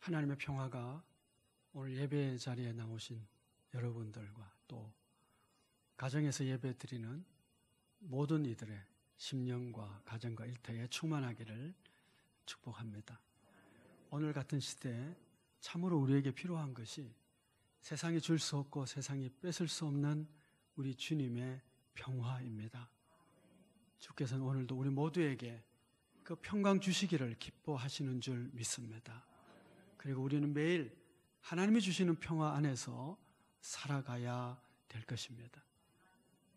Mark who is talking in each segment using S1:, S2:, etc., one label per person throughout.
S1: 하나님의 평화가 오늘 예배 자리에 나오신 여러분들과 또 가정에서 예배 드리는 모든 이들의 심령과 가정과 일터에 충만하기를 축복합니다. 오늘 같은 시대에 참으로 우리에게 필요한 것이 세상이 줄 수 없고 세상이 뺏을 수 없는 우리 주님의 평화입니다. 주께서는 오늘도 우리 모두에게 그 평강 주시기를 기뻐하시는 줄 믿습니다. 그리고 우리는 매일 하나님이 주시는 평화 안에서 살아가야 될 것입니다.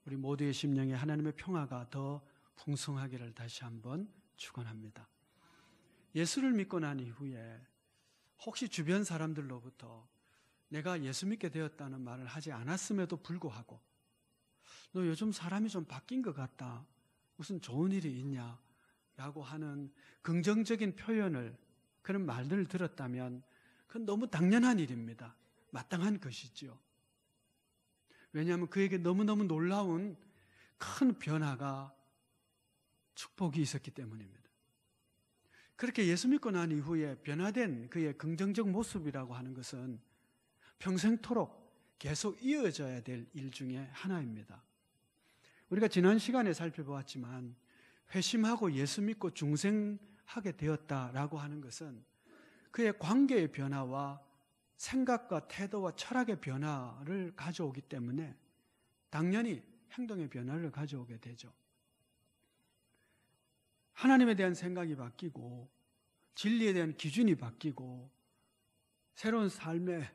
S1: 우리 모두의 심령에 하나님의 평화가 더 풍성하기를 다시 한번 축원합니다. 예수를 믿고 난 이후에 혹시 주변 사람들로부터 내가 예수 믿게 되었다는 말을 하지 않았음에도 불구하고 너 요즘 사람이 좀 바뀐 것 같다, 무슨 좋은 일이 있냐 라고 하는 긍정적인 표현을, 그런 말들을 들었다면 그건 너무 당연한 일입니다. 마땅한 것이지요. 왜냐하면 그에게 너무너무 놀라운 큰 변화가, 축복이 있었기 때문입니다. 그렇게 예수 믿고 난 이후에 변화된 그의 긍정적 모습이라고 하는 것은 평생토록 계속 이어져야 될 일 중에 하나입니다. 우리가 지난 시간에 살펴보았지만 회심하고 예수 믿고 중생하게 되었다라고 하는 것은 그의 관계의 변화와 생각과 태도와 철학의 변화를 가져오기 때문에 당연히 행동의 변화를 가져오게 되죠. 하나님에 대한 생각이 바뀌고 진리에 대한 기준이 바뀌고 새로운 삶의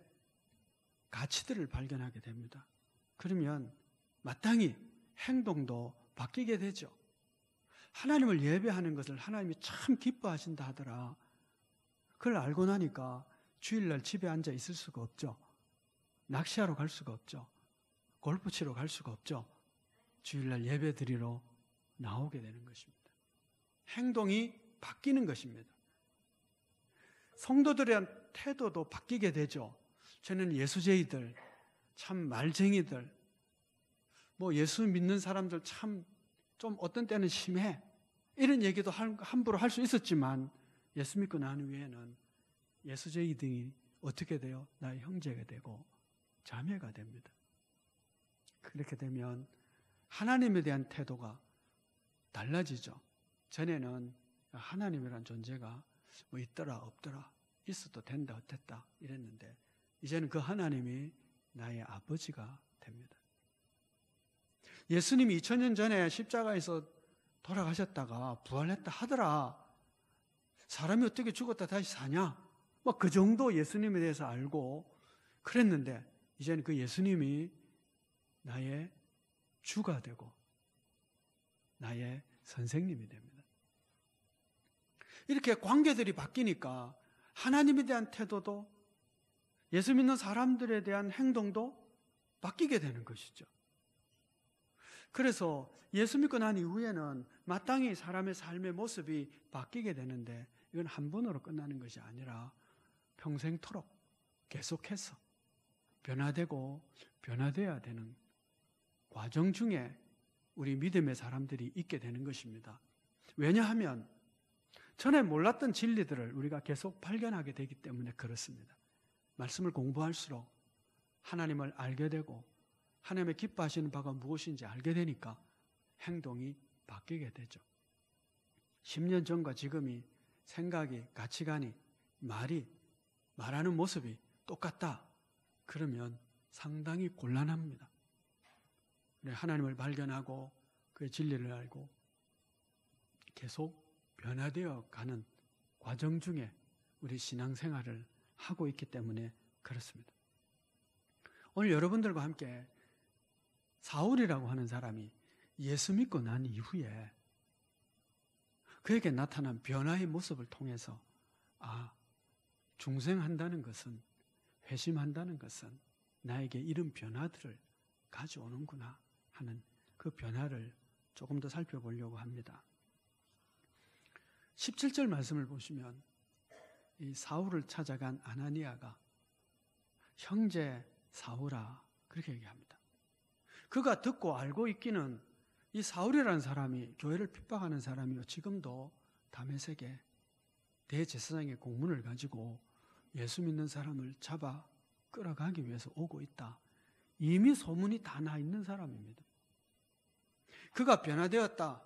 S1: 가치들을 발견하게 됩니다. 그러면 마땅히 행동도 바뀌게 되죠. 하나님을 예배하는 것을 하나님이 참 기뻐하신다 하더라. 그걸 알고 나니까 주일날 집에 앉아 있을 수가 없죠. 낚시하러 갈 수가 없죠. 골프 치러 갈 수가 없죠. 주일날 예배 드리러 나오게 되는 것입니다. 행동이 바뀌는 것입니다. 성도들에 대한 태도도 바뀌게 되죠. 저는 예수쟁이들, 참 말쟁이들, 예수 믿는 사람들 참 좀 어떤 때는 심해, 이런 얘기도 함부로 할 수 있었지만 예수 믿고 난 후에는 예수쟁이들이 어떻게 돼요? 나의 형제가 되고 자매가 됩니다. 그렇게 되면 하나님에 대한 태도가 달라지죠. 전에는 하나님이란 존재가 있더라 없더라, 있어도 된다 어땠다 이랬는데 이제는 그 하나님이 나의 아버지가 됩니다. 예수님이 2000년 전에 십자가에서 돌아가셨다가 부활했다 하더라. 사람이 어떻게 죽었다 다시 사냐? 그 정도 예수님에 대해서 알고 그랬는데 이제는 그 예수님이 나의 주가 되고 나의 선생님이 됩니다. 이렇게 관계들이 바뀌니까 하나님에 대한 태도도 예수 믿는 사람들에 대한 행동도 바뀌게 되는 것이죠. 그래서 예수 믿고 난 이후에는 마땅히 사람의 삶의 모습이 바뀌게 되는데 이건 한 번으로 끝나는 것이 아니라 평생토록 계속해서 변화되고 변화되어야 되는 과정 중에 우리 믿음의 사람들이 있게 되는 것입니다. 왜냐하면 전에 몰랐던 진리들을 우리가 계속 발견하게 되기 때문에 그렇습니다. 말씀을 공부할수록 하나님을 알게 되고 하나님의 기뻐하시는 바가 무엇인지 알게 되니까 행동이 바뀌게 되죠. 10년 전과 지금이 생각이, 가치관이, 말하는 모습이 똑같다. 그러면 상당히 곤란합니다. 하나님을 발견하고 그의 진리를 알고 계속 변화되어 가는 과정 중에 우리 신앙생활을 하고 있기 때문에 그렇습니다. 오늘 여러분들과 함께 사울이라고 하는 사람이 예수 믿고 난 이후에 그에게 나타난 변화의 모습을 통해서 중생한다는 것은, 회심한다는 것은 나에게 이런 변화들을 가져오는구나 하는 그 변화를 조금 더 살펴보려고 합니다. 17절 말씀을 보시면 이 사울을 찾아간 아나니아가 형제 사울아 그렇게 얘기합니다. 그가 듣고 알고 있기는 이 사울이라는 사람이 교회를 핍박하는 사람이요 지금도 다메섹에 대제사장의 공문을 가지고 예수 믿는 사람을 잡아 끌어가기 위해서 오고 있다. 이미 소문이 다 나 있는 사람입니다. 그가 변화되었다.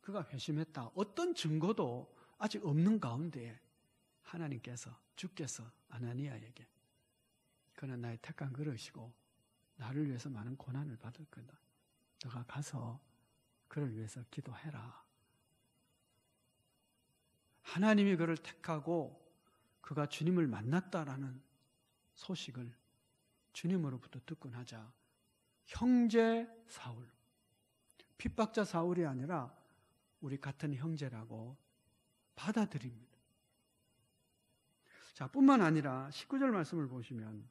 S1: 그가 회심했다. 어떤 증거도 아직 없는 가운데 하나님께서, 주께서 아나니아에게 그는 나의 택한 그릇이고 나를 위해서 많은 고난을 받을 거다. 너가 가서 그를 위해서 기도해라. 하나님이 그를 택하고 그가 주님을 만났다라는 소식을 주님으로부터 듣고 나자 형제 사울, 핍박자 사울이 아니라 우리 같은 형제라고 받아들입니다. 자, 뿐만 아니라 19절 말씀을 보시면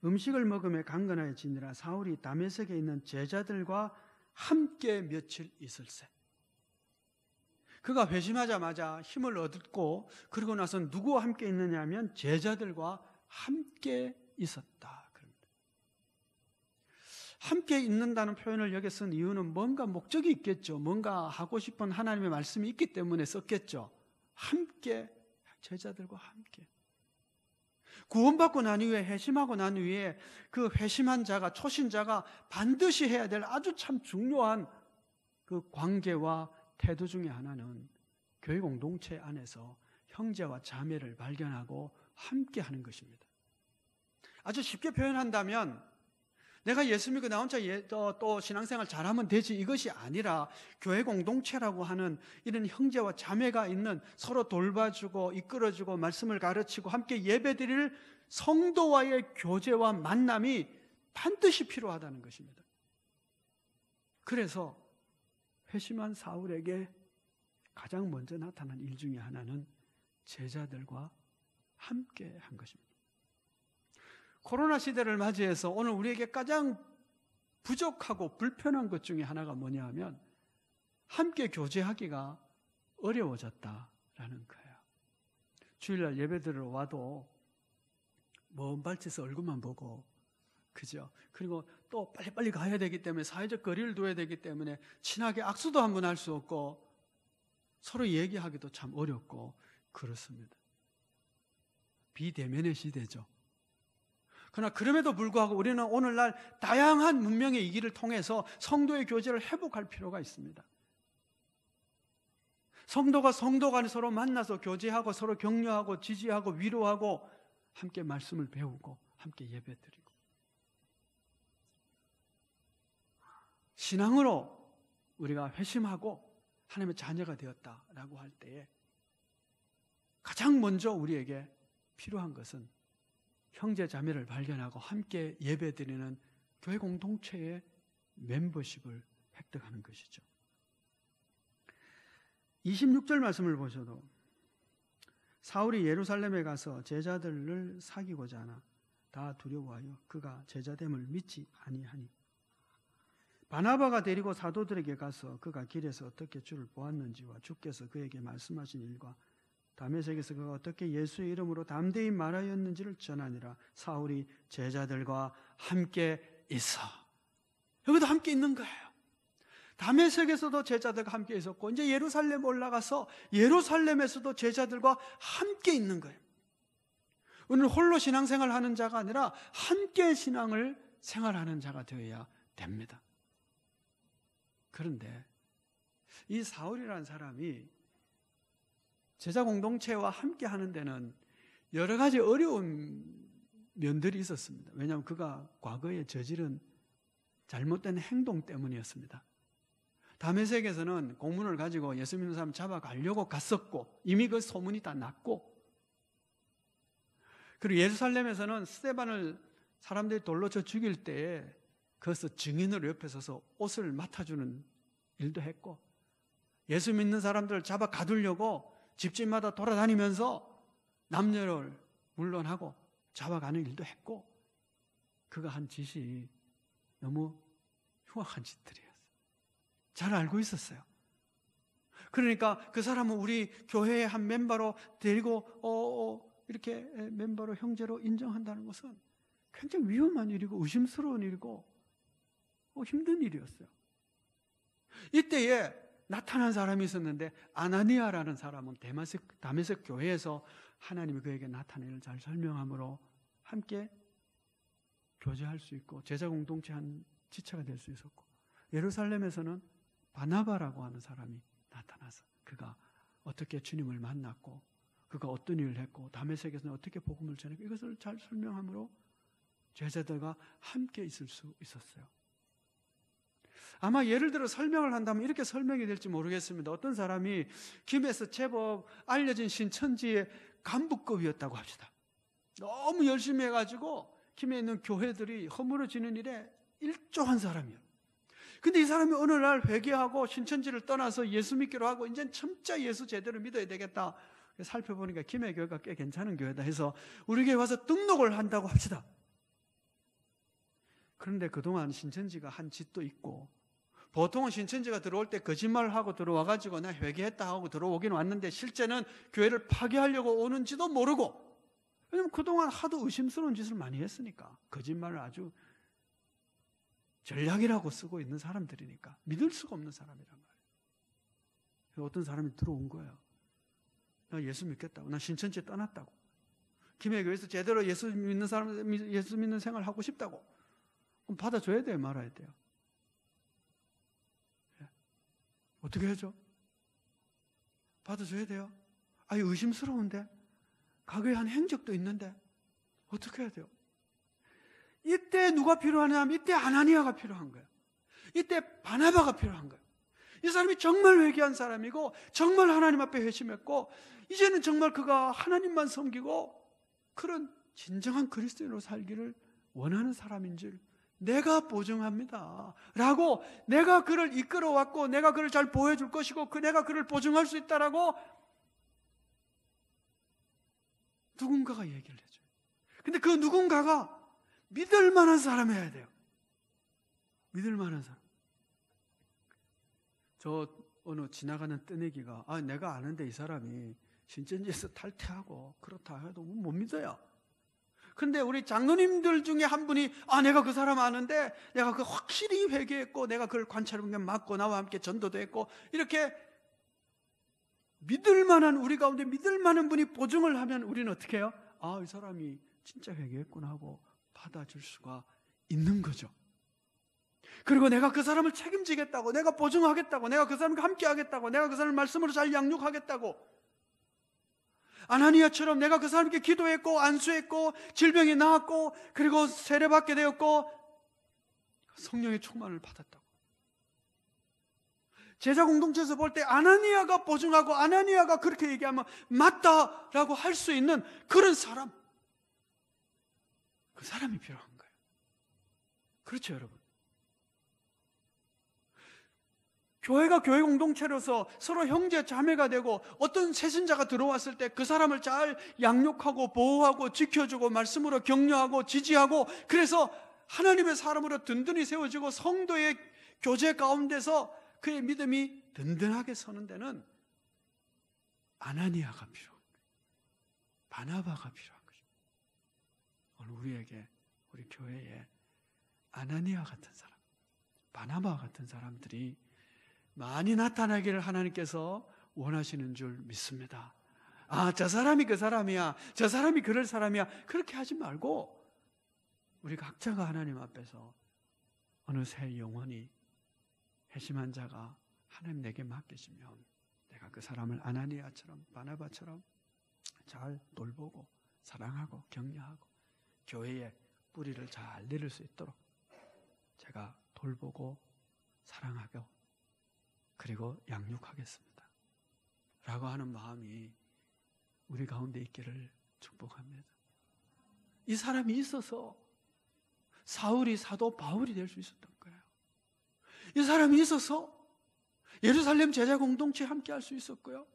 S1: 음식을 먹음에 강건하여 지니라 사울이 다메섹에 있는 제자들과 함께 며칠 있을세. 그가 회심하자마자 힘을 얻고 그러고 나서 누구와 함께 있느냐 하면 제자들과 함께 있었다. 그럽니다. 함께 있는다는 표현을 여기 쓴 이유는 뭔가 목적이 있겠죠. 뭔가 하고 싶은 하나님의 말씀이 있기 때문에 썼겠죠. 함께, 제자들과 함께. 구원받고 난 이후에, 회심하고 난 이후에 그 회심한 자가, 초신자가 반드시 해야 될 아주 참 중요한 그 관계와 태도 중에 하나는 교회 공동체 안에서 형제와 자매를 발견하고 함께 하는 것입니다. 아주 쉽게 표현한다면 내가 예수 믿고 나 혼자 또 신앙생활 잘하면 되지, 이것이 아니라 교회 공동체라고 하는 이런 형제와 자매가 있는, 서로 돌봐주고 이끌어주고 말씀을 가르치고 함께 예배드릴 성도와의 교제와 만남이 반드시 필요하다는 것입니다. 그래서 회심한 사울에게 가장 먼저 나타난 일 중에 하나는 제자들과 함께 한 것입니다. 코로나 시대를 맞이해서 오늘 우리에게 가장 부족하고 불편한 것 중에 하나가 뭐냐 하면 함께 교제하기가 어려워졌다라는 거예요. 주일날 예배드리러 와도 먼 발치에서 얼굴만 보고, 그죠? 그리고 또 빨리빨리 가야 되기 때문에 사회적 거리를 둬야 되기 때문에 친하게 악수도 한번 할 수 없고 서로 얘기하기도 참 어렵고 그렇습니다. 비대면의 시대죠. 그러나 그럼에도 불구하고 우리는 오늘날 다양한 문명의 이 길을 통해서 성도의 교제를 회복할 필요가 있습니다. 성도가 성도 간에 서로 만나서 교제하고 서로 격려하고 지지하고 위로하고 함께 말씀을 배우고 함께 예배드리고, 신앙으로 우리가 회심하고 하나님의 자녀가 되었다라고 할 때에 가장 먼저 우리에게 필요한 것은 형제 자매를 발견하고 함께 예배드리는 교회 공동체의 멤버십을 획득하는 것이죠. 26절 말씀을 보셔도 사울이 예루살렘에 가서 제자들을 사귀고자 하나 다 두려워하여 그가 제자됨을 믿지 아니하니 바나바가 데리고 사도들에게 가서 그가 길에서 어떻게 주를 보았는지와 주께서 그에게 말씀하신 일과 다메섹에서 그가 어떻게 예수의 이름으로 담대히 말하였는지를 전하니라. 사울이 제자들과 함께 있어. 여기도 함께 있는 거예요. 다메섹에서도 제자들과 함께 있었고 이제 예루살렘 올라가서 예루살렘에서도 제자들과 함께 있는 거예요. 오늘 홀로 신앙생활 하는 자가 아니라 함께 신앙을 생활하는 자가 되어야 됩니다. 그런데 이 사울이라는 사람이 제자 공동체와 함께 하는 데는 여러 가지 어려운 면들이 있었습니다. 왜냐하면 그가 과거에 저지른 잘못된 행동 때문이었습니다. 다메섹에서는 공문을 가지고 예수 믿는 사람 잡아가려고 갔었고 이미 그 소문이 다 났고, 그리고 예루살렘에서는 스데반을 사람들이 돌로 쳐 죽일 때에 거기서 증인으로 옆에 서서 옷을 맡아주는 일도 했고, 예수 믿는 사람들을 잡아 가두려고 집집마다 돌아다니면서 남녀를 물론하고 잡아가는 일도 했고, 그가 한 짓이 너무 흉악한 짓들이었어요. 잘 알고 있었어요. 그러니까 그 사람은 우리 교회의 한 멤버로 데리고 이렇게 멤버로 형제로 인정한다는 것은 굉장히 위험한 일이고 의심스러운 일이고 힘든 일이었어요. 이때에 나타난 사람이 있었는데 아나니아라는 사람은 다메섹 교회에서 하나님이 그에게 나타난 일을 잘 설명함으로 함께 교제할 수 있고 제자 공동체 한 지체가 될 수 있었고, 예루살렘에서는 바나바라고 하는 사람이 나타나서 그가 어떻게 주님을 만났고 그가 어떤 일을 했고 다메섹에서는 어떻게 복음을 전했고 이것을 잘 설명함으로 제자들과 함께 있을 수 있었어요. 아마 예를 들어 설명을 한다면 이렇게 설명이 될지 모르겠습니다. 어떤 사람이 김에서 제법 알려진 신천지의 간부급이었다고 합시다. 너무 열심히 해가지고 김에 있는 교회들이 허물어지는 일에 일조한 사람이에요. 근데 이 사람이 어느 날 회개하고 신천지를 떠나서 예수 믿기로 하고 이제 진짜 예수 제대로 믿어야 되겠다. 살펴보니까 김해 교회가 꽤 괜찮은 교회다 해서 우리 교회 와서 등록을 한다고 합시다. 그런데 그동안 신천지가 한 짓도 있고, 보통은 신천지가 들어올 때 거짓말을 하고 들어와가지고 나 회개했다 하고 들어오긴 왔는데 실제는 교회를 파괴하려고 오는지도 모르고, 왜냐면 그동안 하도 의심스러운 짓을 많이 했으니까, 거짓말을 아주 전략이라고 쓰고 있는 사람들이니까 믿을 수가 없는 사람이란 말이에요. 어떤 사람이 들어온 거예요. 나 예수 믿겠다고, 나 신천지 떠났다고, 김해교회에서 제대로 예수 믿는 사람, 예수 믿는 생활 하고 싶다고. 그럼 받아줘야 돼요, 말아야 돼요? 어떻게 해줘? 받아줘야 돼요? 아니 의심스러운데, 과거에 한 행적도 있는데 어떻게 해야 돼요? 이때 누가 필요하냐면 이때 아나니아가 필요한 거예요. 이때 바나바가 필요한 거예요. 이 사람이 정말 회개한 사람이고 정말 하나님 앞에 회심했고 이제는 정말 그가 하나님만 섬기고 그런 진정한 그리스도인으로 살기를 원하는 사람인 줄 내가 보증합니다 라고, 내가 그를 이끌어왔고 내가 그를 잘 보여줄 것이고 내가 그를 보증할 수 있다라고 누군가가 얘기를 해줘요. 근데 그 누군가가 믿을 만한 사람이어야 돼요. 믿을 만한 사람. 저 어느 지나가는 뜨내기가 내가 아는데 이 사람이 신천지에서 탈퇴하고 그렇다 해도 못 믿어요. 근데 우리 장로님들 중에 한 분이 내가 그 사람 아는데 내가 그 확실히 회개했고 내가 그를 관찰하면 맞고 나와 함께 전도도 했고, 이렇게 믿을 만한, 우리 가운데 믿을 만한 분이 보증을 하면 우리는 어떻게 해요? 이 사람이 진짜 회개했구나 하고 받아줄 수가 있는 거죠. 그리고 내가 그 사람을 책임지겠다고, 내가 보증하겠다고, 내가 그 사람과 함께 하겠다고, 내가 그 사람을 말씀으로 잘 양육하겠다고, 아나니아처럼 내가 그 사람에게 기도했고 안수했고 질병이 나았고 그리고 세례받게 되었고 성령의 충만을 받았다고. 제자 공동체에서 볼 때 아나니아가 보증하고 아나니아가 그렇게 얘기하면 맞다라고 할 수 있는 그런 사람, 그 사람이 필요한 거예요. 그렇죠, 여러분? 교회가 교회 공동체로서 서로 형제 자매가 되고 어떤 새신자가 들어왔을 때 그 사람을 잘 양육하고 보호하고 지켜주고 말씀으로 격려하고 지지하고, 그래서 하나님의 사람으로 든든히 세워지고 성도의 교제 가운데서 그의 믿음이 든든하게 서는 데는 아나니아가 필요한 거예요. 바나바가 필요한 거죠. 오늘 우리에게, 우리 교회에 아나니아 같은 사람, 바나바 같은 사람들이 많이 나타나기를 하나님께서 원하시는 줄 믿습니다. 저 사람이 그 사람이야, 저 사람이 그럴 사람이야, 그렇게 하지 말고 우리 각자가 하나님 앞에서 어느 새 영혼이 회심한 자가 하나님 내게 맡기시면 내가 그 사람을 아나니아처럼 바나바처럼 잘 돌보고 사랑하고 격려하고 교회에 뿌리를 잘 내릴 수 있도록 제가 돌보고 사랑하고 그리고 양육하겠습니다 라고 하는 마음이 우리 가운데 있기를 축복합니다. 이 사람이 있어서 사울이 사도 바울이 될 수 있었던 거예요. 이 사람이 있어서 예루살렘 제자 공동체에 함께 할 수 있었고요,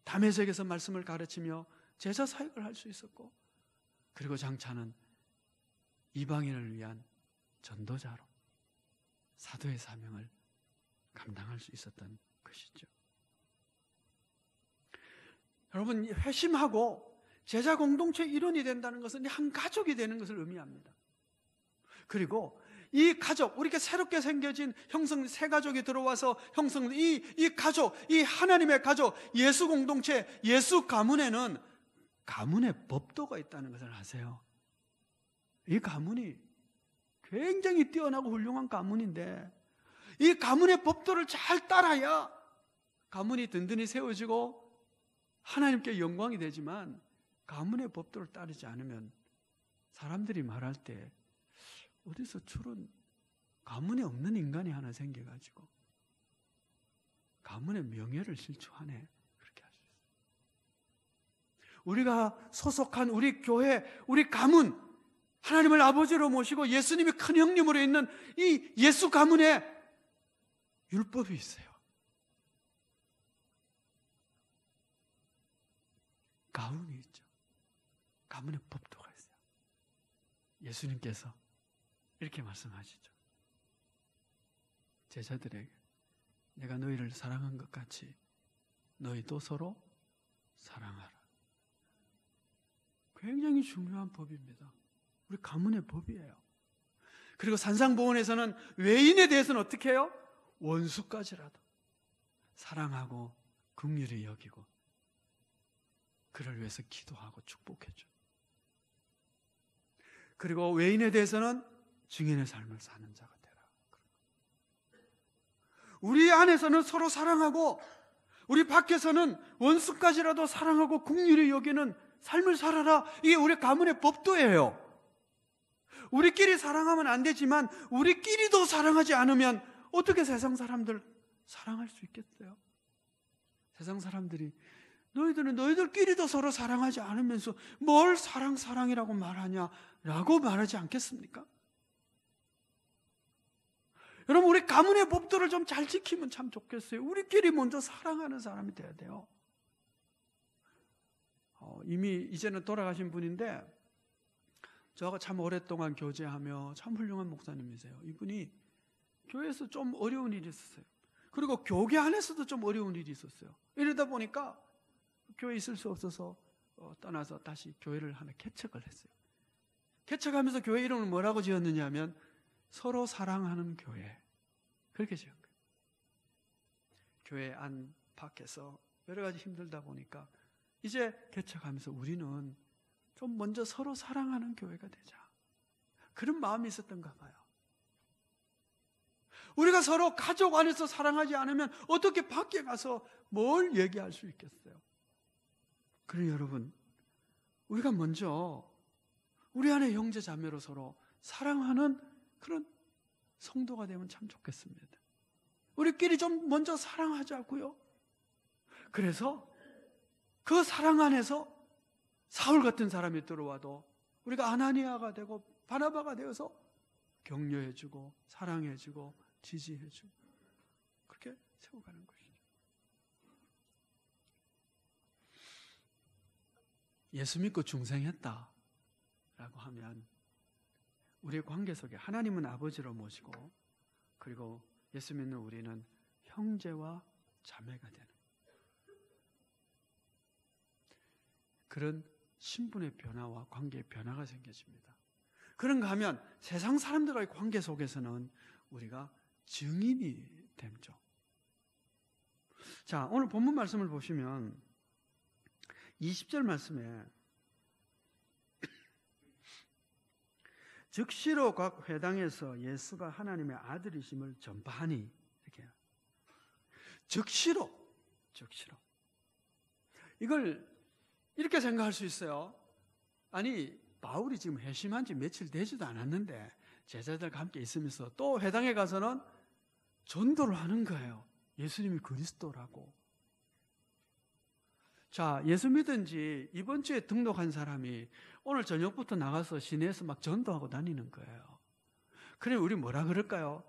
S1: 다메섹에서 말씀을 가르치며 제자 사역을 할 수 있었고, 그리고 장차는 이방인을 위한 전도자로 사도의 사명을 감당할 수 있었던 것이죠. 여러분, 회심하고 제자 공동체 일원이 된다는 것은 한 가족이 되는 것을 의미합니다. 그리고 이 가족, 우리가 새롭게 생겨진 형성 새 가족이 들어와서 형성 이 가족, 이 하나님의 가족, 예수 공동체, 예수 가문에는 가문의 법도가 있다는 것을 아세요? 이 가문이 굉장히 뛰어나고 훌륭한 가문인데 이 가문의 법도를 잘 따라야 가문이 든든히 세워지고 하나님께 영광이 되지만 가문의 법도를 따르지 않으면 사람들이 말할 때 어디서 저런 가문에 없는 인간이 하나 생겨가지고 가문의 명예를 실추하네, 그렇게 할 수 있어요. 우리가 소속한 우리 교회, 우리 가문, 하나님을 아버지로 모시고 예수님이 큰 형님으로 있는 이 예수 가문에 율법이 있어요. 가훈이 있죠. 가문의 법도가 있어요. 예수님께서 이렇게 말씀하시죠. 제자들에게 내가 너희를 사랑한 것 같이 너희도 서로 사랑하라. 굉장히 중요한 법입니다. 우리 가문의 법이에요. 그리고 산상보훈에서는 외인에 대해서는 어떻게 해요? 원수까지라도 사랑하고 긍휼히 여기고 그를 위해서 기도하고 축복해줘. 그리고 외인에 대해서는 증인의 삶을 사는 자가 되라. 우리 안에서는 서로 사랑하고 우리 밖에서는 원수까지라도 사랑하고 긍휼히 여기는 삶을 살아라. 이게 우리 가문의 법도예요. 우리끼리 사랑하면 안 되지만 우리끼리도 사랑하지 않으면 어떻게 세상 사람들 사랑할 수 있겠어요? 세상 사람들이 너희들은 너희들끼리도 서로 사랑하지 않으면서 뭘 사랑이라고 말하냐라고 말하지 않겠습니까? 여러분, 우리 가문의 법도를 좀 잘 지키면 참 좋겠어요. 우리끼리 먼저 사랑하는 사람이 돼야 돼요. 이미 이제는 돌아가신 분인데 저하고 참 오랫동안 교제하며 참 훌륭한 목사님이세요. 이분이 교회에서 좀 어려운 일이 있었어요. 그리고 교계 안에서도 좀 어려운 일이 있었어요. 이러다 보니까 교회에 있을 수 없어서 떠나서 다시 교회를 하나 개척을 했어요. 개척하면서 교회 이름을 뭐라고 지었느냐 하면 서로 사랑하는 교회, 그렇게 지은 거예요. 교회 안팎에서 여러 가지 힘들다 보니까 이제 개척하면서 우리는 좀 먼저 서로 사랑하는 교회가 되자, 그런 마음이 있었던가 봐요. 우리가 서로 가족 안에서 사랑하지 않으면 어떻게 밖에 가서 뭘 얘기할 수 있겠어요? 그래 여러분, 우리가 먼저 우리 안에 형제 자매로 서로 사랑하는 그런 성도가 되면 참 좋겠습니다. 우리끼리 좀 먼저 사랑하자고요. 그래서 그 사랑 안에서 사울 같은 사람이 들어와도 우리가 아나니아가 되고 바나바가 되어서 격려해주고 사랑해주고 지지해주고 그렇게 세워가는 것이죠. 예수 믿고 중생했다라고 하면 우리의 관계 속에 하나님은 아버지로 모시고 그리고 예수 믿는 우리는 형제와 자매가 되는 그런 신분의 변화와 관계의 변화가 생겨집니다. 그런가 하면 세상 사람들과의 관계 속에서는 우리가 증인이 되죠. 자, 오늘 본문 말씀을 보시면 20절 말씀에 즉시로 각 회당에서 예수가 하나님의 아들이심을 전파하니, 이렇게 즉시로 이걸 이렇게 생각할 수 있어요. 아니, 바울이 지금 회심한 지 며칠 되지도 않았는데 제자들과 함께 있으면서 또 회당에 가서는 전도를 하는 거예요. 예수님이 그리스도라고. 자, 예수 믿은 지 이번 주에 등록한 사람이 오늘 저녁부터 나가서 시내에서 막 전도하고 다니는 거예요. 그래 우리 뭐라 그럴까요?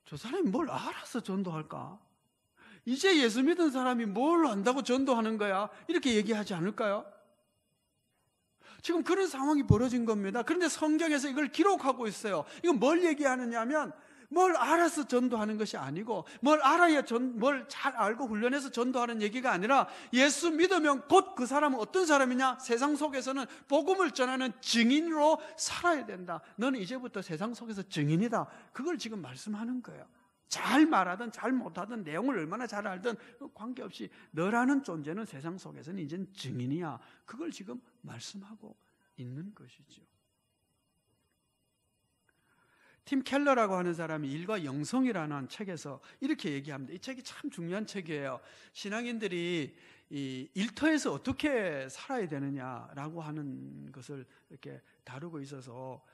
S1: 저 사람이 뭘 알아서 전도할까? 이제 예수 믿은 사람이 뭘 안다고 전도하는 거야? 이렇게 얘기하지 않을까요? 지금 그런 상황이 벌어진 겁니다. 그런데 성경에서 이걸 기록하고 있어요. 이건 뭘 얘기하느냐 하면 뭘 알아서 전도하는 것이 아니고, 뭘 알아야 뭘 잘 알고 훈련해서 전도하는 얘기가 아니라, 예수 믿으면 곧 그 사람은 어떤 사람이냐? 세상 속에서는 복음을 전하는 증인으로 살아야 된다. 너는 이제부터 세상 속에서 증인이다. 그걸 지금 말씀하는 거예요. 잘 말하든 잘 못하든 내용을 얼마나 잘 알든 관계없이 너라는 존재는 세상 속에서는 이젠 증인이야. 그걸 지금 말씀하고 있는 것이죠. 팀 켈러라고 하는 사람이 일과 영성이라는 책에서 이렇게 얘기합니다. 이 책이 참 중요한 책이에요. 신앙인들이 이 일터에서 어떻게 살아야 되느냐라고 하는 것을 이렇게 다루고 있어서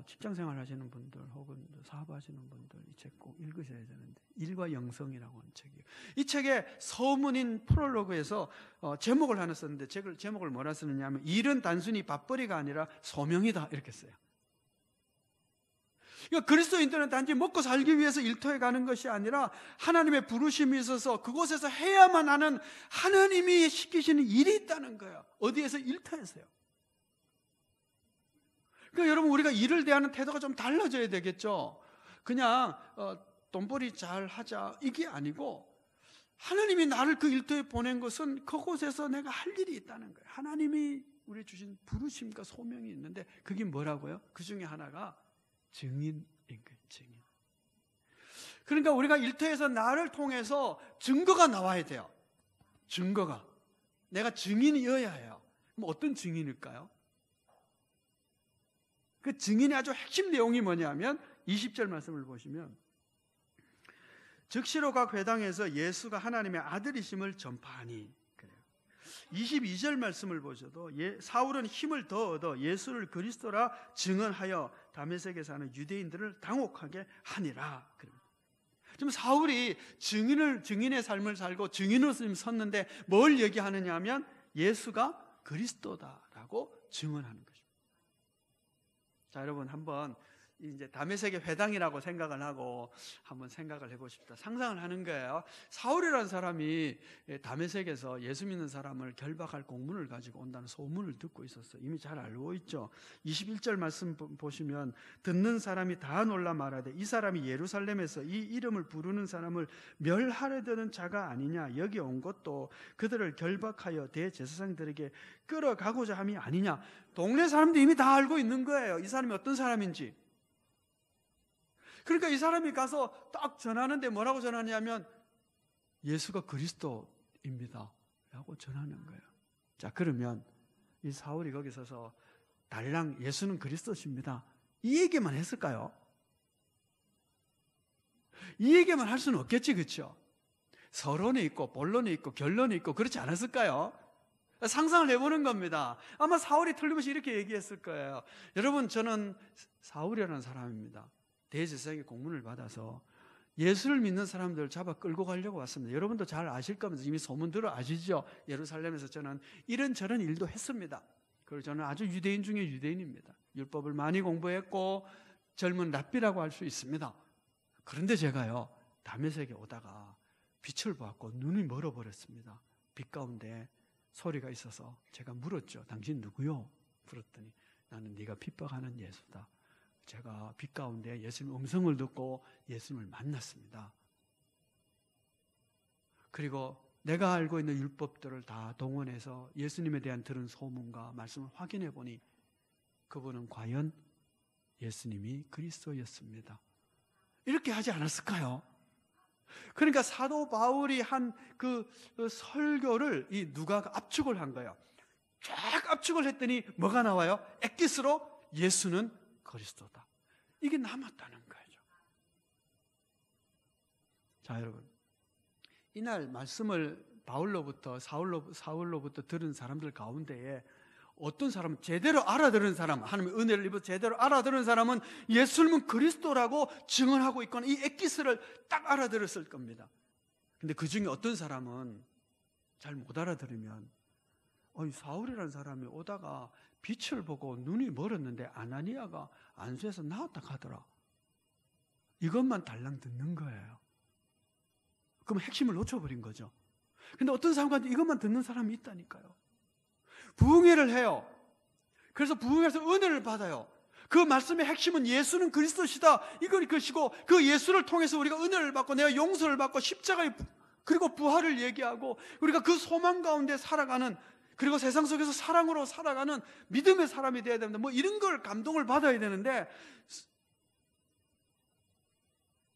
S1: 직장생활 하시는 분들 혹은 사업하시는 분들 이 책 꼭 읽으셔야 되는데, 일과 영성이라고 하는 책이에요. 이 책의 서문인 프롤로그에서 제목을 하나 썼는데, 제목을 뭐라 쓰느냐 하면 일은 단순히 밥벌이가 아니라 소명이다 이렇게 써요. 그러니까 그리스도인들은 단지 먹고 살기 위해서 일터에 가는 것이 아니라 하나님의 부르심이 있어서 그곳에서 해야만 하는 하나님이 시키시는 일이 있다는 거예요. 어디에서? 일터에서요. 그러니까 여러분, 우리가 일을 대하는 태도가 좀 달라져야 되겠죠. 그냥 돈벌이 잘 하자 이게 아니고, 하나님이 나를 그 일터에 보낸 것은 그곳에서 내가 할 일이 있다는 거예요. 하나님이 우리 주신 부르심과 소명이 있는데, 그게 뭐라고요? 그 중에 하나가 증인인 거예요. 증인. 그러니까 우리가 일터에서 나를 통해서 증거가 나와야 돼요. 증거가. 내가 증인이어야 해요. 그럼 어떤 증인일까요? 그 증인의 아주 핵심 내용이 뭐냐면 20절 말씀을 보시면, 즉시로 각 회당에서 예수가 하나님의 아들이심을 전파하니, 그래요. 22절 말씀을 보셔도 사울은 힘을 더 얻어 예수를 그리스도라 증언하여 다메섹에 사는 유대인들을 당혹하게 하니라. 지금 사울이 증인의 삶을 살고 증인으로 섰는데 뭘 얘기하느냐 하면 예수가 그리스도다라고 증언하는 것입니다. 자, 여러분, 한번 이제 다메섹의 회당이라고 생각을 하고 한번 생각을 해보십시다. 상상을 하는 거예요. 사울이라는 사람이 다메섹에서 예수 믿는 사람을 결박할 공문을 가지고 온다는 소문을 듣고 있었어요. 이미 잘 알고 있죠. 21절 말씀 보시면, 듣는 사람이 다 놀라 말하되 이 사람이 예루살렘에서 이 이름을 부르는 사람을 멸하려던 자가 아니냐. 여기 온 것도 그들을 결박하여 대제사장들에게 끌어가고자 함이 아니냐. 동네 사람들이 이미 다 알고 있는 거예요. 이 사람이 어떤 사람인지. 그러니까 이 사람이 가서 딱 전하는데 뭐라고 전하냐면 예수가 그리스도입니다 라고 전하는 거예요. 자, 그러면 이 사울이 거기 서서 달랑 예수는 그리스도십니다 이 얘기만 했을까요? 이 얘기만 할 수는 없겠지, 그렇죠? 서론이 있고 본론이 있고 결론이 있고 그렇지 않았을까요? 상상을 해보는 겁니다. 아마 사울이 틀림없이 이렇게 얘기했을 거예요. 여러분, 저는 사울이라는 사람입니다. 대제사장의 공문을 받아서 예수를 믿는 사람들을 잡아 끌고 가려고 왔습니다. 여러분도 잘 아실 겁니다. 이미 소문 들어 아시죠? 예루살렘에서 저는 이런저런 일도 했습니다. 그리고 저는 아주 유대인 중에 유대인입니다. 율법을 많이 공부했고 젊은 랍비라고 할 수 있습니다. 그런데 제가요, 다메섹에 오다가 빛을 보았고 눈이 멀어버렸습니다. 빛 가운데 소리가 있어서 제가 물었죠. 당신 누구요? 물었더니 나는 네가 핍박하는 예수다. 제가 빛 가운데 예수님 음성을 듣고 예수님을 만났습니다. 그리고 내가 알고 있는 율법들을 다 동원해서 예수님에 대한 들은 소문과 말씀을 확인해 보니 그분은 과연 예수님이 그리스도였습니다. 이렇게 하지 않았을까요? 그러니까 사도 바울이 한 그 설교를 이 누가가 압축을 한 거예요. 쫙 압축을 했더니 뭐가 나와요? 엑기스로 예수는 그리스도다. 이게 남았다는 거죠. 자, 여러분, 이날 말씀을 사울로부터 들은 사람들 가운데에 어떤 사람은 제대로 알아들은 사람, 하나님의 은혜를 입어 제대로 알아들은 사람은 예수님은 그리스도라고 증언하고 있거나 이 엑기스를 딱 알아들었을 겁니다. 근데 그 중에 어떤 사람은 잘 못 알아들으면 사울이라는 사람이 오다가 빛을 보고 눈이 멀었는데 아나니아가 안수해서 나왔다 가더라. 이것만 달랑 듣는 거예요. 그럼 핵심을 놓쳐버린 거죠. 근데 어떤 사람한테 이것만 듣는 사람이 있다니까요. 부흥회를 해요. 그래서 부흥회에서 은혜를 받아요. 그 말씀의 핵심은 예수는 그리스도시다 이걸 것이고, 그 예수를 통해서 우리가 은혜를 받고 내가 용서를 받고 십자가의 그리고 부활을 얘기하고 우리가 그 소망 가운데 살아가는, 그리고 세상 속에서 사랑으로 살아가는 믿음의 사람이 되어야 됩니다. 뭐 이런 걸 감동을 받아야 되는데,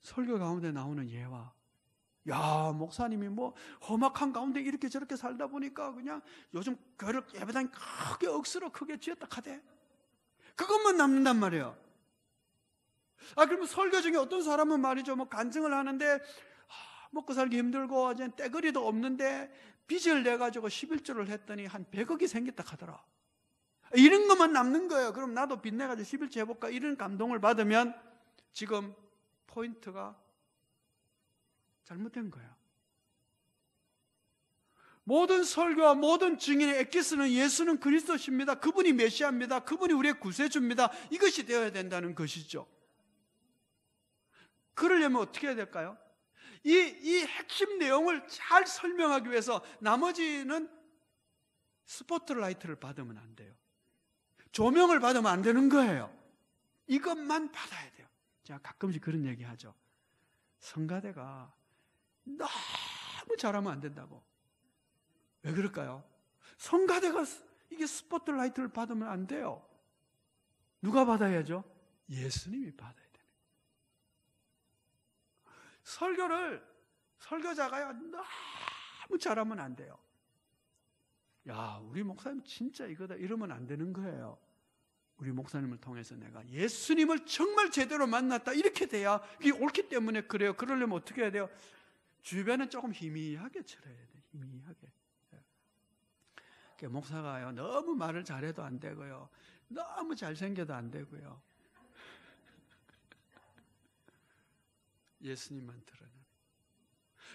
S1: 설교 가운데 나오는 예화, 야, 목사님이 뭐 험악한 가운데 이렇게 저렇게 살다 보니까 그냥 요즘 교회를 예배당이 크게 억수로 크게 지었다 카대, 그것만 남는단 말이에요. 그러면 설교 중에 어떤 사람은 말이죠, 뭐 간증을 하는데 먹고 살기 힘들고 이제 떼거리도 없는데 빚을 내가지고 11조를 했더니 한 100억이 생겼다 하더라. 이런 것만 남는 거예요. 그럼 나도 빚 내가지고 11조 해볼까? 이런 감동을 받으면 지금 포인트가 잘못된 거예요. 모든 설교와 모든 증인의 엑기스는 예수는 그리스도십니다. 그분이 메시아입니다. 그분이 우리의 구세주입니다. 이것이 되어야 된다는 것이죠. 그러려면 어떻게 해야 될까요? 이 핵심 내용을 잘 설명하기 위해서 나머지는 스포트라이트를 받으면 안 돼요. 조명을 받으면 안 되는 거예요. 이것만 받아야 돼요. 제가 가끔씩 그런 얘기 하죠. 성가대가 너무 잘하면 안 된다고. 왜 그럴까요? 성가대가 이게 스포트라이트를 받으면 안 돼요. 누가 받아야죠? 예수님이 받아야 돼요. 설교를 설교자가요 너무 잘하면 안 돼요. 야, 우리 목사님 진짜 이거다 이러면 안 되는 거예요. 우리 목사님을 통해서 내가 예수님을 정말 제대로 만났다 이렇게 돼야 그게 옳기 때문에 그래요. 그러려면 어떻게 해야 돼요? 주변은 조금 희미하게 쳐야 돼요. 희미하게. 목사가요 너무 말을 잘해도 안 되고요, 너무 잘생겨도 안 되고요, 예수님만 드러내는.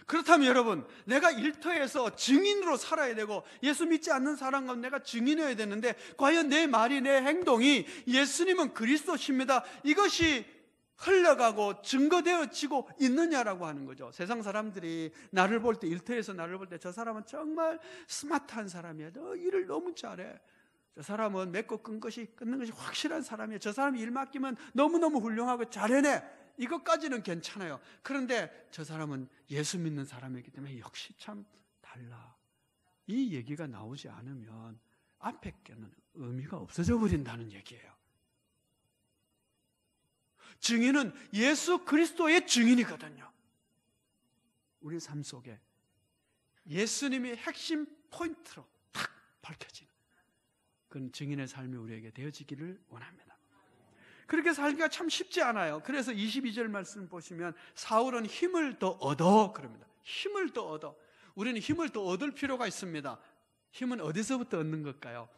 S1: 그렇다면 여러분, 내가 일터에서 증인으로 살아야 되고 예수 믿지 않는 사람과 내가 증인해야 되는데, 과연 내 말이, 내 행동이 예수님은 그리스도십니다, 이것이 흘러가고 증거되어지고 있느냐라고 하는 거죠. 세상 사람들이 나를 볼 때, 일터에서 나를 볼 때 저 사람은 정말 스마트한 사람이야, 너 일을 너무 잘해, 저 사람은 맺고 끊는 것이 확실한 사람이야, 저 사람이 일 맡기면 너무너무 훌륭하고 잘해내, 이것까지는 괜찮아요. 그런데 저 사람은 예수 믿는 사람이기 때문에 역시 참 달라, 이 얘기가 나오지 않으면 앞에 게는 의미가 없어져 버린다는 얘기예요. 증인은 예수 그리스도의 증인이거든요. 우리 삶 속에 예수님이 핵심 포인트로 탁 밝혀지는 그런 증인의 삶이 우리에게 되어지기를 원합니다. 그렇게 살기가 참 쉽지 않아요. 그래서 22절 말씀 보시면 사울은 힘을 더 얻어 그럽니다. 힘을 더 얻어. 우리는 힘을 더 얻을 필요가 있습니다. 힘은 어디서부터 얻는 걸까요?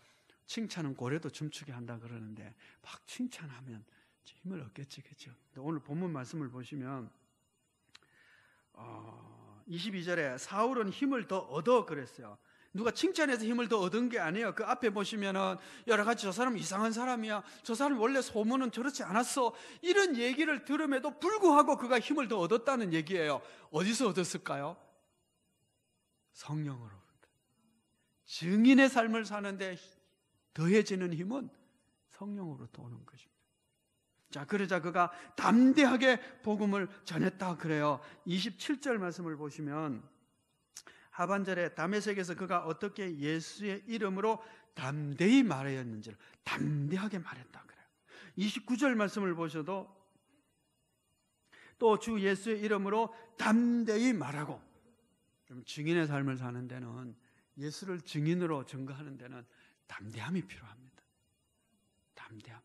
S1: 칭찬은 고래도 춤추게 한다 그러는데 막 칭찬하면 힘을 얻겠지, 그렇죠? 오늘 본문 말씀을 보시면 22절에 사울은 힘을 더 얻어 그랬어요. 누가 칭찬해서 힘을 더 얻은 게 아니에요. 그 앞에 보시면은 여러 가지 저 사람 이상한 사람이야, 저 사람 원래 소문은 저렇지 않았어, 이런 얘기를 들음에도 불구하고 그가 힘을 더 얻었다는 얘기예요. 어디서 얻었을까요? 성령으로부터. 증인의 삶을 사는데 더해지는 힘은 성령으로부터 오는 것입니다. 자, 그러자 그가 담대하게 복음을 전했다 그래요. 27절 말씀을 보시면 하반절에 다메섹에서 그가 어떻게 예수의 이름으로 담대히 말하였는지를 담대하게 말했다 그래요. 29절 말씀을 보셔도 또 주 예수의 이름으로 담대히 말하고, 증인의 삶을 사는 데는, 예수를 증인으로 증거하는 데는 담대함이 필요합니다. 담대함.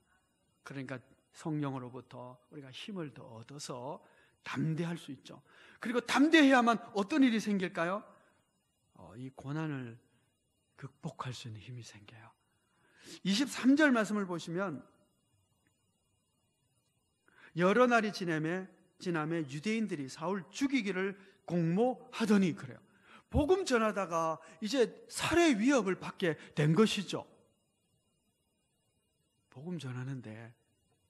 S1: 그러니까 성령으로부터 우리가 힘을 더 얻어서 담대할 수 있죠. 그리고 담대해야만 어떤 일이 생길까요? 이 고난을 극복할 수 있는 힘이 생겨요. 23절 말씀을 보시면 여러 날이 지남에 유대인들이 사울 죽이기를 공모하더니 그래요. 복음 전하다가 이제 살해 위협을 받게 된 것이죠. 복음 전하는데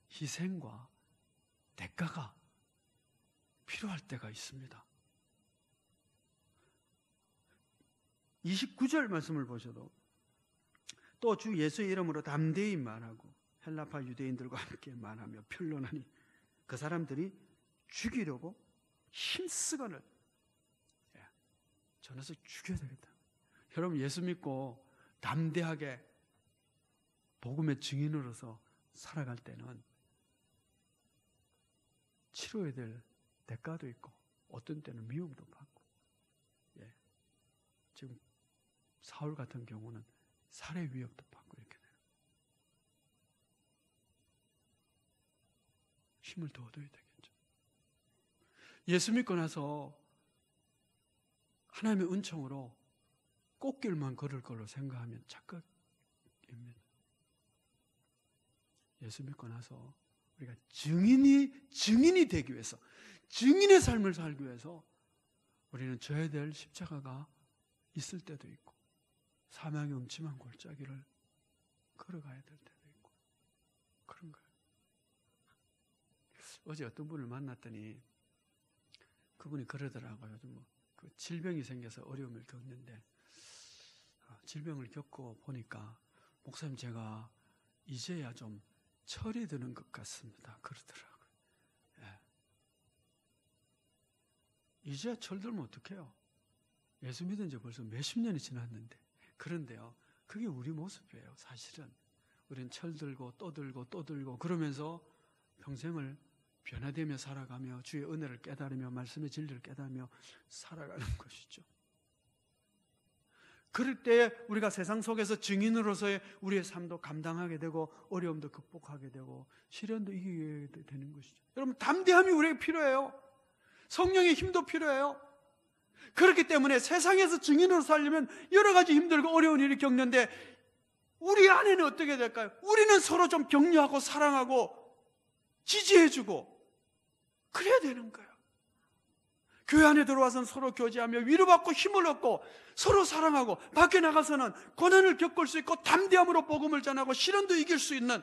S1: 희생과 대가가 필요할 때가 있습니다. 29절 말씀을 보셔도 또 주 예수의 이름으로 담대히 말하고
S2: 헬라파 유대인들과 함께 말하며 변론하니 그 사람들이 죽이려고 힘쓰거늘 저 녀석 죽여야 되겠다. 여러분, 예수 믿고 담대하게 복음의 증인으로서 살아갈 때는 치료해야 될 대가도 있고 어떤 때는 미움도 받고, 지금 사울 같은 경우는 살해 위협도 받고 이렇게 돼요. 힘을 더 얻어야 되겠죠. 예수 믿고 나서 하나님의 은총으로 꽃길만 걸을 걸로 생각하면 착각입니다. 예수 믿고 나서 우리가 증인이 되기 위해서, 증인의 삶을 살기 위해서 우리는 져야 될 십자가가 있을 때도 있고 사망의 음침한 골짜기를 걸어가야 될 때도 있고 그런 거예요. 어제 어떤 분을 만났더니 그분이 그러더라고요. 요즘 그 질병이 생겨서 어려움을 겪는데 질병을 겪고 보니까 목사님, 제가 이제야 좀 철이 드는 것 같습니다. 그러더라고요. 이제야 철 들면 어떡해요? 예수 믿은 지 벌써 몇십 년이 지났는데. 그런데요, 그게 우리 모습이에요. 사실은 우리는 철 들고 또 들고 또 들고 그러면서 평생을 변화되며 살아가며 주의 은혜를 깨달으며 말씀의 진리를 깨달으며 살아가는 것이죠. 그럴 때 우리가 세상 속에서 증인으로서의 우리의 삶도 감당하게 되고 어려움도 극복하게 되고 시련도 이기게 되는 것이죠. 여러분, 담대함이 우리에게 필요해요. 성령의 힘도 필요해요. 그렇기 때문에 세상에서 증인으로 살려면 여러 가지 힘들고 어려운 일을 겪는데 우리 안에는 어떻게 될까요? 우리는 서로 좀 격려하고 사랑하고 지지해주고 그래야 되는 거예요. 교회 안에 들어와서는 서로 교제하며 위로받고 힘을 얻고 서로 사랑하고 밖에 나가서는 고난을 겪을 수 있고 담대함으로 복음을 전하고 시련도 이길 수 있는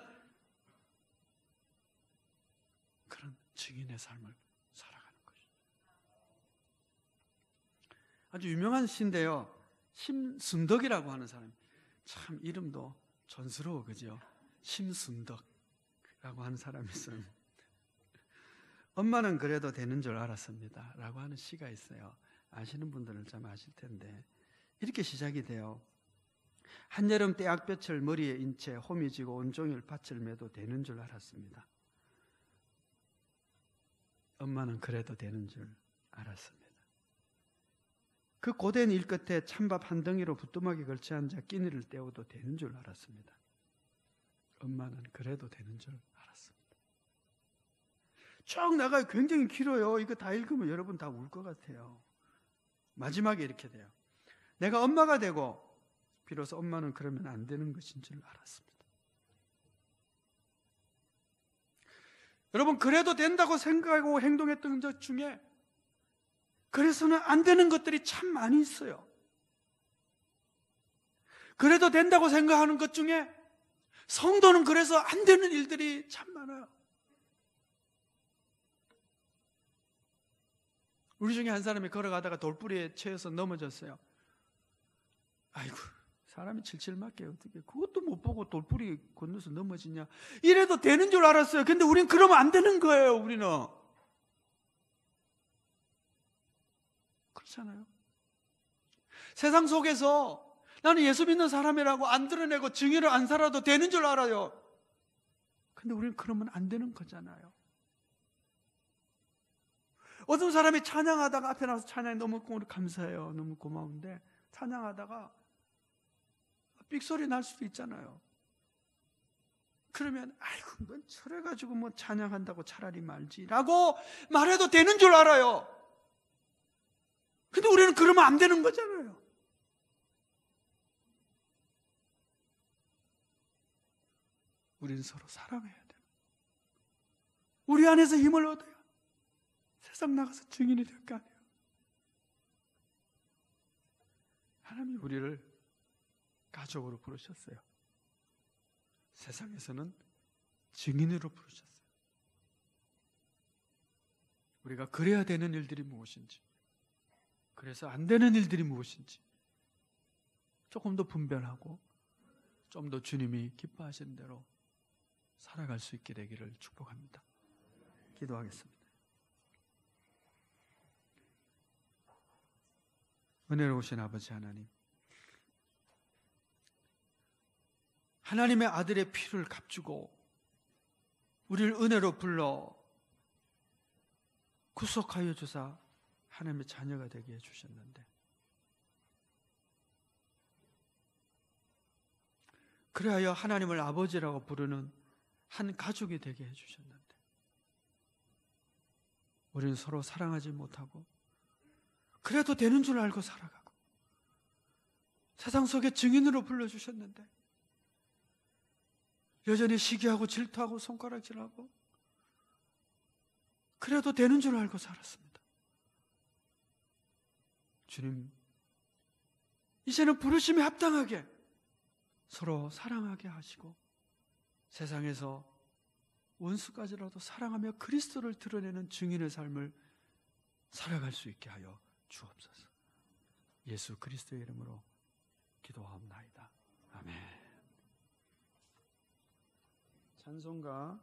S2: 그런 증인의 삶을 살아가는 것이죠. 아주 유명한 시인데요, 심순덕이라고 하는 사람이, 참 이름도 촌스러워, 그죠? 심순덕이라고 하는 사람이 있어요. 엄마는 그래도 되는 줄 알았습니다 라고 하는 시가 있어요. 아시는 분들은 참 아실 텐데 이렇게 시작이 돼요. 한여름 떼약볕을 머리에 인 채 홈이 지고 온종일 밭을 매도 되는 줄 알았습니다. 엄마는 그래도 되는 줄 알았습니다. 그 고된 일 끝에 찬밥 한 덩이로 부뚜막에 걸쳐 앉아 끼니를 때워도 되는 줄 알았습니다. 엄마는 그래도 되는 줄 알았습니다. 쭉 나가요. 굉장히 길어요. 이거 다 읽으면 여러분 다 울 것 같아요. 마지막에 이렇게 돼요. 내가 엄마가 되고 비로소 엄마는 그러면 안 되는 것인 줄 알았습니다. 여러분, 그래도 된다고 생각하고 행동했던 것 중에 그래서는 안 되는 것들이 참 많이 있어요. 그래도 된다고 생각하는 것 중에 성도는 그래서 안 되는 일들이 참 많아요. 우리 중에 한 사람이 걸어가다가 돌뿌리에 채여서 넘어졌어요. 아이고, 사람이 칠칠 맞게 어떻게 그것도 못 보고 돌뿌리 건너서 넘어지냐. 이래도 되는 줄 알았어요. 근데 우린 그러면 안 되는 거예요. 우리는 그렇잖아요. 세상 속에서 나는 예수 믿는 사람이라고 안 드러내고 증인을 안 살아도 되는 줄 알아요. 근데 우리는 그러면 안 되는 거잖아요. 어떤 사람이 찬양하다가 앞에 나와서 찬양이 너무 감사해요. 너무 고마운데 찬양하다가 삑소리 날 수도 있잖아요. 그러면 아이고, 넌 저래가지고 뭐 찬양한다고 차라리 말지라고 말해도 되는 줄 알아요. 근데 우리는 그러면 안 되는 거잖아요. 우리는 서로 사랑해야 돼요. 우리 안에서 힘을 얻어요. 세상 나가서 증인이 될 거 아니에요. 하나님이 우리를 가족으로 부르셨어요. 세상에서는 증인으로 부르셨어요. 우리가 그래야 되는 일들이 무엇인지, 그래서 안 되는 일들이 무엇인지 조금 더 분별하고 좀 더 주님이 기뻐하시는 대로 살아갈 수 있게 되기를 축복합니다. 기도하겠습니다. 은혜로우신 아버지 하나님, 하나님의 아들의 피를 값주고 우리를 은혜로 불러 구속하여 주사 하나님의 자녀가 되게 해주셨는데, 그래야 하나님을 아버지라고 부르는 한 가족이 되게 해주셨는데, 우리는 서로 사랑하지 못하고 그래도 되는 줄 알고 살아가고 세상 속에 증인으로 불러주셨는데 여전히 시기하고 질투하고 손가락질하고 그래도 되는 줄 알고 살았습니다. 주님, 이제는 부르심에 합당하게 서로 사랑하게 하시고 세상에서 원수까지라도 사랑하며 그리스도를 드러내는 증인의 삶을 살아갈 수 있게 하여 주옵소서. 예수 그리스도의 이름으로 기도하옵나이다. 아멘. 찬송가